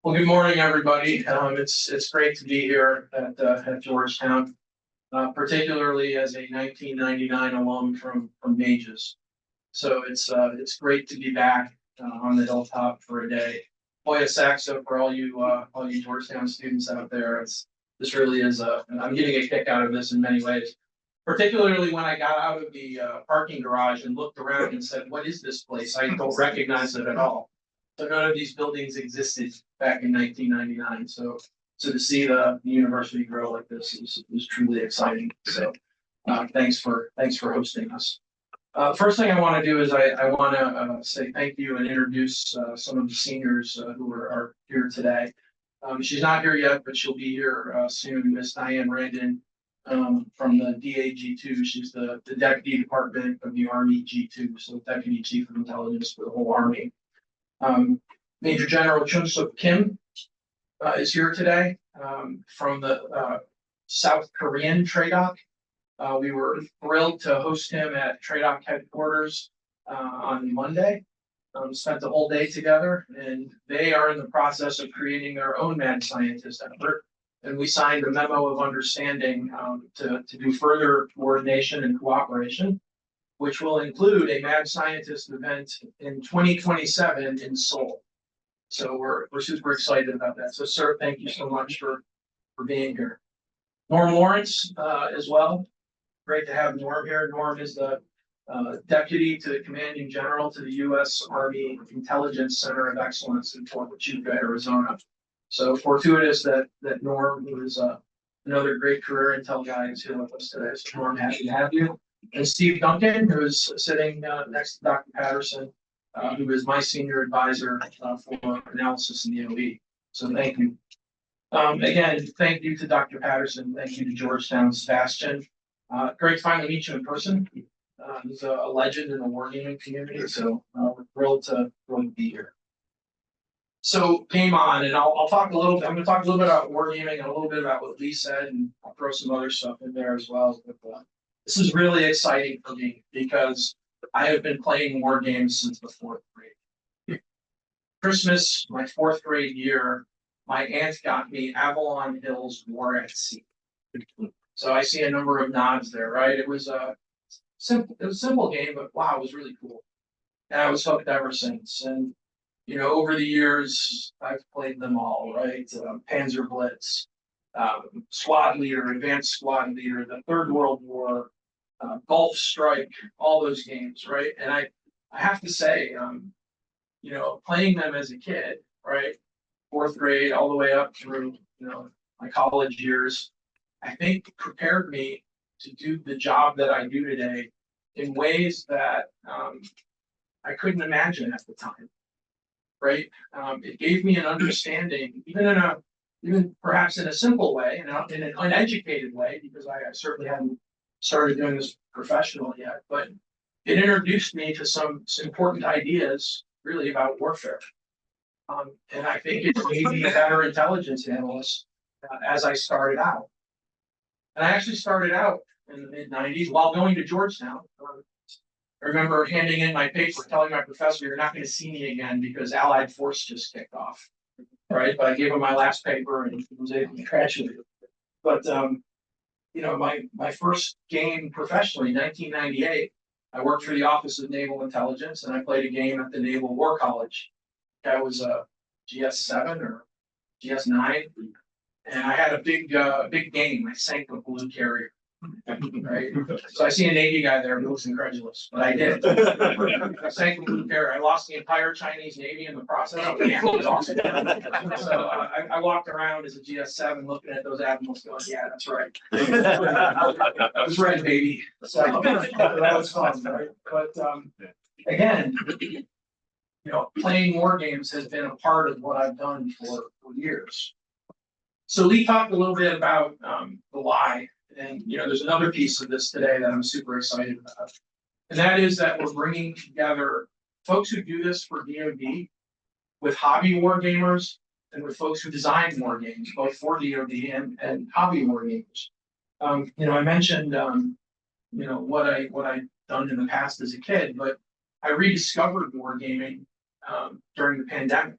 Well, good morning, everybody. It's great to be here at Georgetown, particularly as a 1999 alum from Mages. So it's great to be back on the hilltop for a day. Boy, a saxo for all you Georgetown students out there. This really is I'm getting a kick out of this in many ways. Particularly when I got out of the parking garage and looked around and said, "What is this place? I don't recognize it at all." So none of these buildings existed back in 1999. So to see the university grow like this is truly exciting. So thanks for hosting us. First thing I want to do is I want to say thank you and introduce some of the seniors who are here today. She's not here yet, but she'll be here soon. Miss Diane Randon from the DA G-2. She's the Deputy Department of the Army G-2, so Deputy Chief of Intelligence for the whole Army. Major General Chun Suk Kim is here today from the South Korean TRADOC. We were thrilled to host him at TRADOC headquarters on Monday. Spent the whole day together, and they are in the process of creating their own mad scientist effort. And we signed a memo of understanding to do further coordination and cooperation, which will include a mad scientist event in 2027 in Seoul. So we're super excited about that. So, sir, thank you so much for being here. Norm Lawrence as well. Great to have Norm here. Norm is the Deputy to the Commanding General to the U.S. Army Intelligence Center of Excellence in Fort Huachuca, Arizona. So fortuitous that Norm, who is another great career intel guy, is here with us today. So Norm, happy to have you. And Steve Duncan, who is sitting next to Dr. Patterson, who is my senior advisor for analysis in the OE. So thank you. Again, thank you to Dr. Patterson. Thank you to Georgetown Sebastian. Great to finally meet you in person. He's a legend in the wargaming community, so we're thrilled to be here. So game on, and I'll talk a little bit. I'm going to talk a little bit about wargaming and a little bit about what Lee said, and I'll throw some other stuff in there as well. But this is really exciting for me because I have been playing war games since the fourth grade. Christmas, my fourth grade year, my aunt got me Avalon Hill's War at Sea. So I see a number of nods there, right? It was a simple game, but wow, it was really cool. And I was hooked ever since. And you know, over the years, I've played them all, right? Panzer Blitz, Squad Leader, Advanced Squad Leader, the Third World War, Gulf Strike, all those games, right? And I have to say, you know, playing them as a kid, right, fourth grade all the way up through, you know, my college years, I think prepared me to do the job that I do today in ways that I couldn't imagine at the time, right? It gave me an understanding, even perhaps in a simple way, and in an uneducated way, because I certainly hadn't started doing this professionally yet, but it introduced me to some important ideas really about warfare. And I think it made me a better intelligence analyst as I started out. And I actually started out in the mid-90s while going to Georgetown. I remember handing in my paper, telling my professor, "You're not going to see me again because Allied force just kicked off." Right? But I gave him my last paper and he was able to graduate. But you know, my first game professionally, 1998, I worked for the Office of Naval Intelligence, and I played a game at the Naval War College. That was a GS7 or GS9, and I had a big game. I sank a blue carrier. Right, so I see a Navy guy there who looks incredulous, but I did. I sank a blue carrier. I lost the entire Chinese Navy in the process. It was awesome. So I walked around as a GS7 looking at those admirals going, "Yeah, that's right. I was right, baby." So that was fun, right? But again, you know, playing war games has been a part of what I've done for years. So Lee talked a little bit about the why. And you know, there's another piece of this today that I'm super excited about, and that is that we're bringing together folks who do this for DoD with hobby war gamers and with folks who design war games, both for DoD and hobby war gamers. You know, I mentioned you know what I've done in the past as a kid, but I rediscovered wargaming during the pandemic.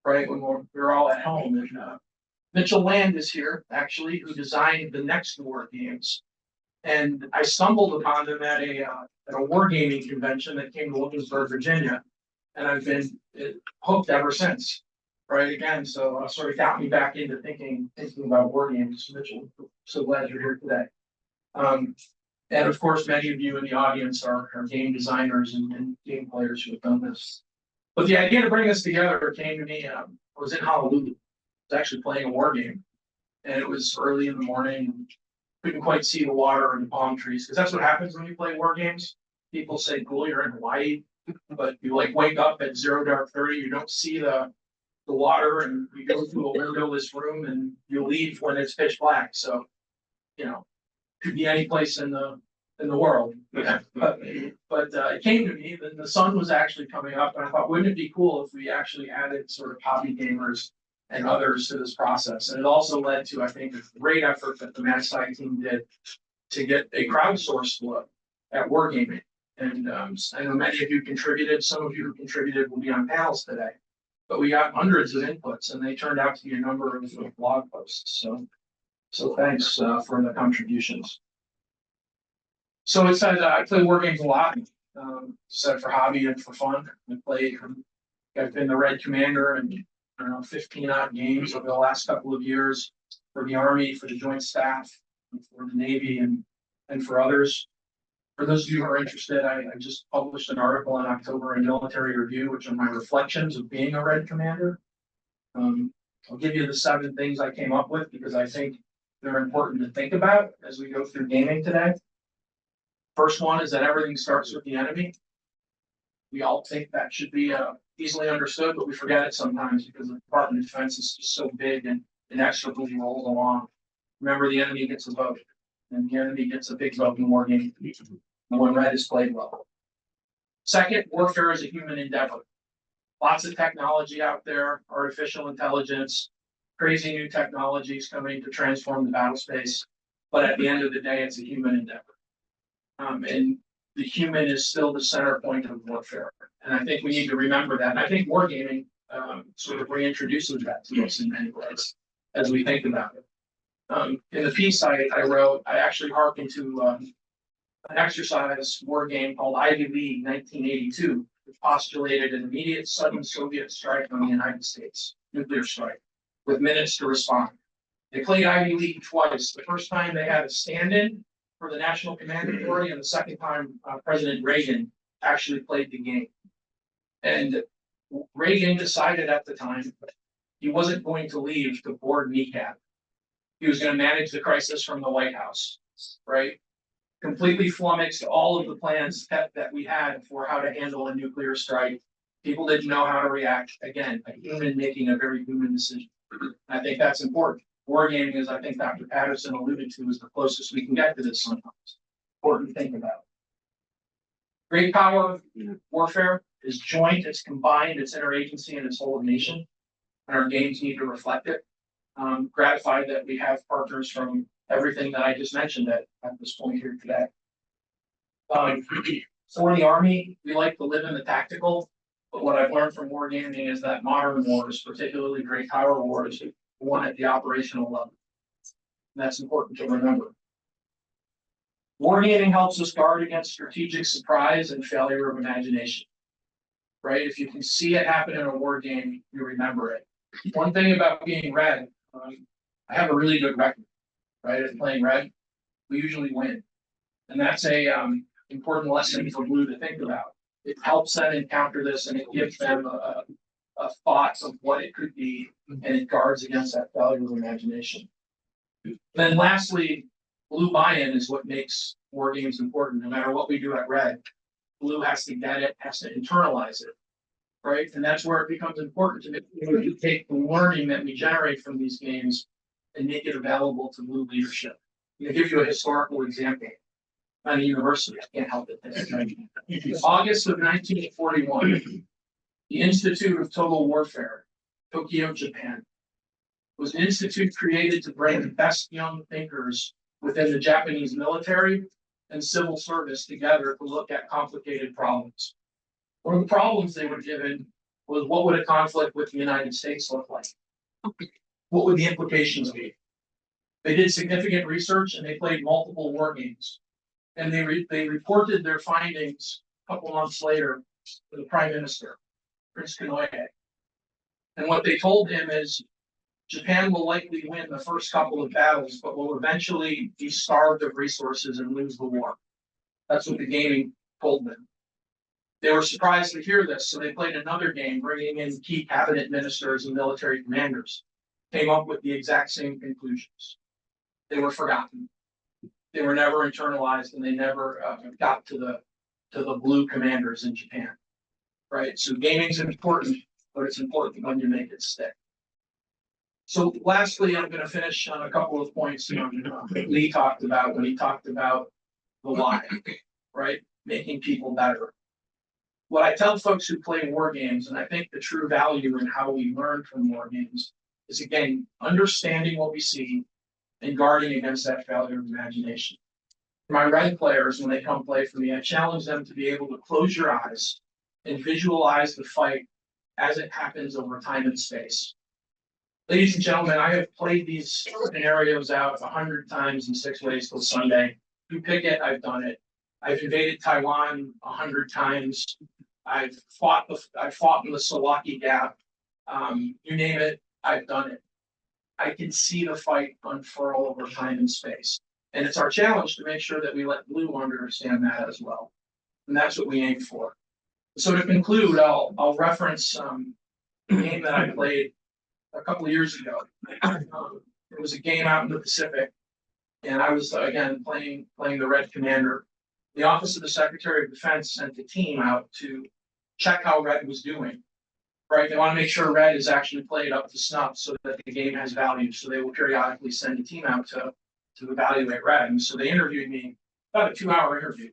right? When we're all at home. And Mitchell Land is here, actually, who designed the next war games. And I stumbled upon them at a wargaming convention that came to Wilkinsburg, Virginia, and I've been hooked ever since. Right, again, so sort of got me back into thinking about wargames. Mitchell, so glad you're here today. And of course, many of you in the audience are game designers and game players who have done this. But the idea to bring us together came to me. I was in Honolulu. I was actually playing a war game, and it was early in the morning. Couldn't quite see the water and the palm trees, because that's what happens when you play war games. People say, "Cool, you're in Hawaii," but you like wake up at 0 dark 30. You don't see the water, and you go through a windowless room, and you leave when it's pitch black. So, could be any place in the world. But it came to me that the sun was actually coming up, and I thought, wouldn't it be cool if we actually added sort of hobby gamers and others to this process? And it also led to, I think, a great effort that the MadSci team did to get a crowdsourced look at wargaming. And I know many of you contributed. Some of you who contributed will be on panels today. But we got hundreds of inputs, and they turned out to be a number of blog posts. So thanks for the contributions. So it said I play war games a lot. Said for hobby and for fun. I've been the Red Commander in 15 odd games over the last couple of years for the Army, for the Joint Staff, for the Navy, and for others. For those of you who are interested, I just published an article in October in Military Review, which are my reflections of being a Red Commander. I'll give you the 7 things I came up with because I think they're important to think about as we go through gaming today. First one is that everything starts with the enemy. We all think that should be easily understood, but we forget it sometimes because the Department of Defense is just so big and inexorably rolls along. Remember, the enemy gets a vote, and the enemy gets a big vote in war game when red is played well. Second, warfare is a human endeavor. Lots of technology out there, artificial intelligence, crazy new technologies coming to transform the battle space. But at the end of the day, it's a human endeavor. And the human is still the center point of warfare. And I think we need to remember that. And I think wargaming sort of reintroduces that to us in many ways as we think about it. In the piece I wrote, I actually hearkened to an exercise war game called Ivy League 1982, which postulated an immediate sudden Soviet strike on the United States, nuclear strike, with minutes to respond. They played Ivy League twice. The first time they had a stand-in for the National Command Authority, and the second time President Reagan actually played the game. And Reagan decided at the time he wasn't going to leave the board kneecap. He was going to manage the crisis from the White House, right? Completely flummoxed all of the plans that we had for how to handle a nuclear strike. People didn't know how to react. Again, a human making a very human decision. I think that's important. Wargaming, as I think Dr. Patterson alluded to, is the closest we can get to this sometimes. Important to think about. Great power warfare is joint, it's combined, it's interagency, and it's whole of nation. And our games need to reflect it. Gratified that we have partners from everything that I just mentioned at this point here today. So in the Army, we like to live in the tactical, but what I've learned from wargaming is that modern wars, particularly great power wars, won at the operational level. And that's important to remember. Wargaming helps us guard against strategic surprise and failure of imagination. Right? If you can see it happen in a war game, you remember it. One thing about being red, I have a really good record, right? At playing red, we usually win. And that's a important lesson for blue to think about. It helps them encounter this, and it gives them a thought of what it could be, and it guards against that failure of imagination. Then lastly, blue buy-in is what makes war games important. No matter what we do at red, blue has to get it, has to internalize it, right? And that's where it becomes important to take the learning that we generate from these games and make it available to blue leadership. I'm going to give you a historical example. At a university, I can't help it. August of 1941, the Institute of Total Warfare, Tokyo, Japan, was an institute created to bring the best young thinkers within the Japanese military and civil service together to look at complicated problems. One of the problems they were given was what would a conflict with the United States look like? What would the implications be? They did significant research and they played multiple war games. And they reported their findings a couple months later to the Prime Minister, Prince Kanoye. And what they told him is Japan will likely win the first couple of battles, but will eventually be starved of resources and lose the war. That's what the gaming told them. They were surprised to hear this, so they played another game, bringing in key cabinet ministers and military commanders. Came up with the exact same conclusions. They were forgotten. They were never internalized, and they never got to the blue commanders in Japan. Right. So gaming's important, but it's important when you make it stick. So lastly, I'm going to finish on a couple of points Lee talked about when he talked about the why, right? Making people better. What I tell folks who play war games, and I think the true value in how we learn from war games, is again, understanding what we see and guarding against that failure of imagination. My red players, when they come play for me, I challenge them to be able to close your eyes and visualize the fight as it happens over time and space. Ladies and gentlemen, I have played these scenarios out 100 times in 6 ways till Sunday. You pick it, I've done it. I've invaded Taiwan 100 times. I've fought in the Salaki Gap. You name it, I've done it. I can see the fight unfurl over time and space. And it's our challenge to make sure that we let Blue understand that as well. And that's what we aim for. So to conclude, I'll reference a game that I played a couple of years ago. It was a game out in the Pacific, and I was again playing the Red Commander. The Office of the Secretary of Defense sent a team out to check how Red was doing. Right, they want to make sure Red is actually played up to snuff so that the game has value. So they will periodically send a team out to evaluate Red. And so they interviewed me, about a 2-hour interview,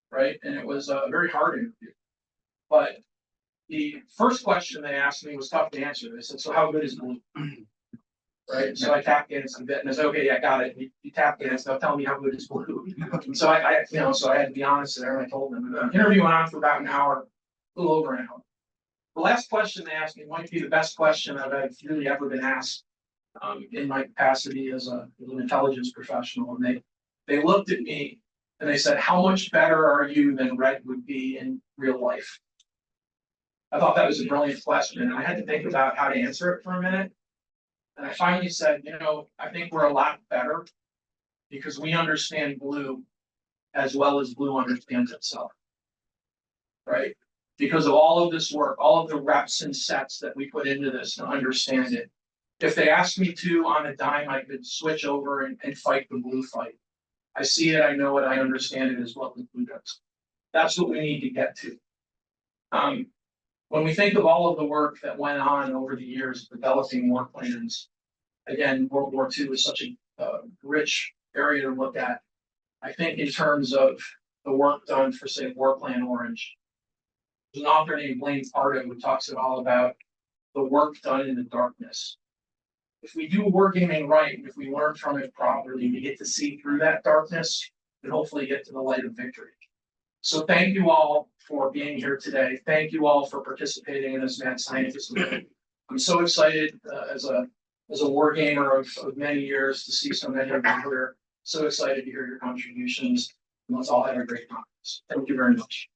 right? And it was a very hard interview. But the first question they asked me was tough to answer. They said, "So how good is Blue?" Right? So I tap danced a bit, and I said, "Okay, yeah, got it. You tap danced. Now tell me how good is Blue." So I so I had to be honest there, and I told them. The interview went on for about an hour, a little over an hour. The last question they asked me might be the best question that I've really ever been asked in my capacity as an intelligence professional. And they looked at me and they said, "How much better are you than Red would be in real life?" I thought that was a brilliant question, and I had to think about how to answer it for a minute. And I finally said, I think we're a lot better because we understand Blue as well as Blue understands itself, right? Because of all of this work, all of the reps and sets that we put into this to understand it. If they asked me to on a dime, I could switch over and fight the Blue fight. I see it, I know it, I understand it as well as Blue does. That's what we need to get to. When we think of all of the work that went on over the years developing war plans, again, World War II is such a rich area to look at. I think in terms of the work done for, say, War Plan Orange, there's an author named Blaine Pardo who talks all about the work done in the darkness. If we do wargaming right, if we learn from it properly, we get to see through that darkness and hopefully get to the light of victory. So thank you all for being here today. Thank you all for participating in this Mad Scientist event. I'm so excited as a war gamer of many years to see so many of you here. So excited to hear your contributions. And let's all have a great conference. Thank you very much.